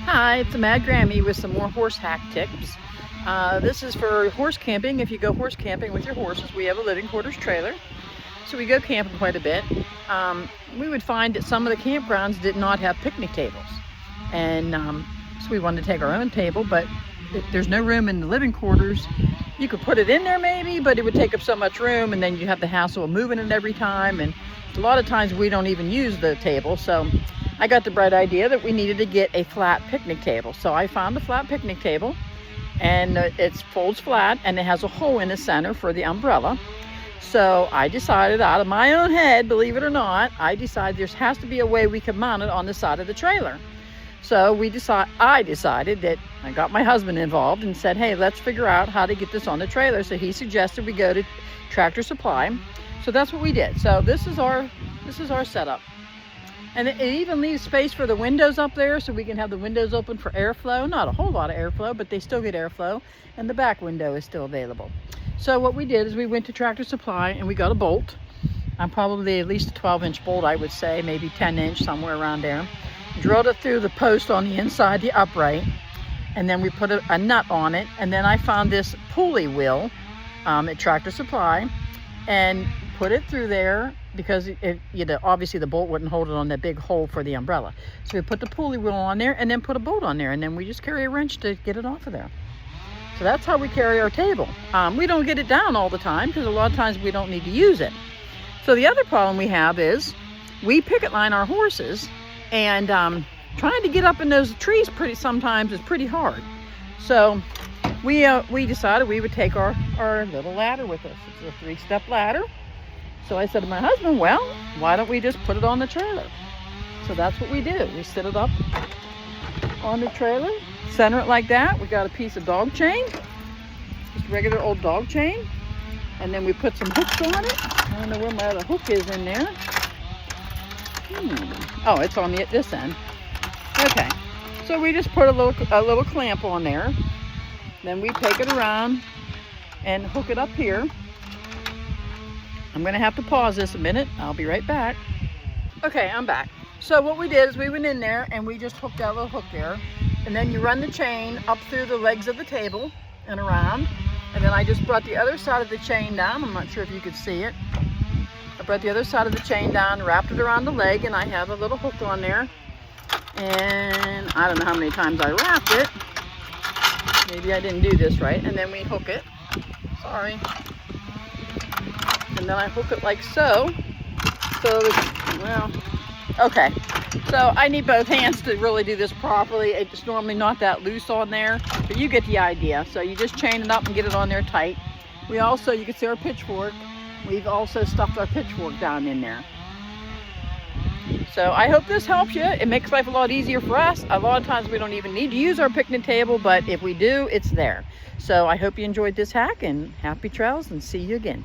Hi, it's the Mad Grammy with some more horse hack tips. This is for horse camping. If you go horse camping with your horses, we have a living quarters trailer. So we go camping quite a bit. We would find that some of the campgrounds did not have picnic tables. And so we wanted to take our own table, but there's no room in the living quarters. You could put it in there maybe, but it would take up so much room, and then you have the hassle of moving it every time. And a lot of times we don't even use the table. So I got the bright idea that we needed to get a flat picnic table. So I found a flat picnic table, and it folds flat and it has a hole in the center for the umbrella. So I decided, out of my own head, believe it or not, I decided there has to be a way we could mount it on the side of the trailer. So I decided that I got my husband involved and said, hey, let's figure out how to get this on the trailer. So he suggested we go to Tractor Supply. So that's what we did. So this is our setup. And it even leaves space for the windows up there, so we can have the windows open for airflow. Not a whole lot of airflow, but they still get airflow. And the back window is still available. So what we did is we went to Tractor Supply and we got a bolt. Probably at least a 12-inch bolt, I would say, maybe 10-inch, somewhere around there. Drilled it through the post on the inside, the upright, and then we put a nut on it. And then I found this pulley wheel at Tractor Supply and put it through there, because obviously the bolt wouldn't hold it on that big hole for the umbrella. So we put the pulley wheel on there and then put a bolt on there, and then we just carry a wrench to get it off of there. So that's how we carry our table. We don't get it down all the time, because a lot of times we don't need to use it. So the other problem we have is we picket line our horses, and trying to get up in those trees sometimes is pretty hard. So we decided we would take our little ladder with us. It's a 3-step ladder. So I said to my husband, well, why don't we just put it on the trailer? So that's what we did. We set it up on the trailer, center it like that. We got a piece of dog chain, just regular old dog chain. And then we put some hooks on it. I don't know where my other hook is in there. Oh, it's on this end. Okay, so we just put a little clamp on there. Then we take it around and hook it up here. I'm gonna have to pause this a minute. I'll be right back. Okay, I'm back. So what we did is we went in there and we just hooked that little hook there. And then you run the chain up through the legs of the table and around. And then I just brought the other side of the chain down. I'm not sure if you could see it. I brought the other side of the chain down, wrapped it around the leg, and I have a little hook on there. And I don't know how many times I wrapped it. Maybe I didn't do this right. And then we hook it. Sorry. And then I hook it like so. Okay. So I need both hands to really do this properly. It's normally not that loose on there, but you get the idea. So you just chain it up and get it on there tight. We also, you can see our pitchfork. We've also stuffed our pitchfork down in there. So I hope this helps you. It makes life a lot easier for us. A lot of times we don't even need to use our picnic table, but if we do, it's there. So I hope you enjoyed this hack, and happy trails, and see you again.